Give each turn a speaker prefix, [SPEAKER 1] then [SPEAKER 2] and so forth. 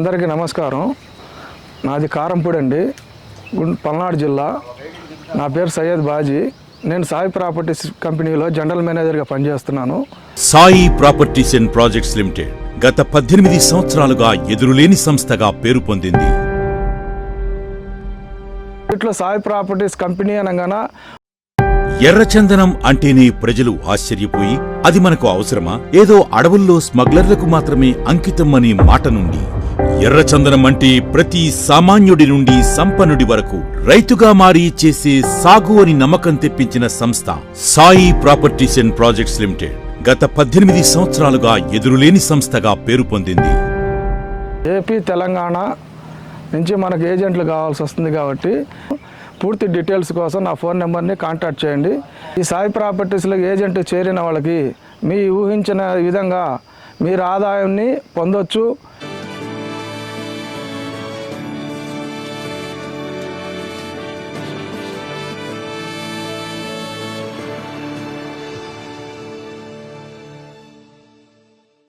[SPEAKER 1] అందరికీ నమస్కారం. నాది కారంపూడి అండి, పల్నాడు జిల్లా. నా పేరు సయ్యద్ బాజీ. నేను సాయి ప్రాపర్టీస్ కంపెనీలో జనరల్ మేనేజర్గా పనిచేస్తున్నాను.
[SPEAKER 2] Sai properties and projects limited గత 18 సంవత్సరాలుగా ఎదురులేని సంస్థగా పేరు పొందింది.
[SPEAKER 1] ఇట్లా సాయి ప్రాపర్టీస్ కంపెనీ అనగానే
[SPEAKER 2] ఎర్రచందనం అంటేనే ప్రజలు ఆశ్చర్యపోయి అది మనకు అవసరమా, ఏదో అడవుల్లో స్మగ్లర్లకు మాత్రమే అంకితం అనే మాట నుండి ఎర్రచందనం అంటే ప్రతి సామాన్యుడి నుండి సంపన్నుడి వరకు రైతుగా మారి చేసే సాగు అని నమ్మకం తెప్పించిన సంస్థ Sai properties and projects limited గత 18 సంవత్సరాలుగా ఎదురులేని సంస్థగా పేరు పొందింది.
[SPEAKER 1] ఏపీ తెలంగాణ నుంచి మనకు ఏజెంట్లు కావాల్సి వస్తుంది కాబట్టి పూర్తి డీటెయిల్స్ కోసం నా ఫోన్ నెంబర్ని కాంటాక్ట్ చేయండి. ఈ సాయి ప్రాపర్టీస్లో ఏజెంట్ చేరిన వాళ్ళకి మీ ఊహించిన విధంగా మీరు ఆదాయాన్ని పొందొచ్చు.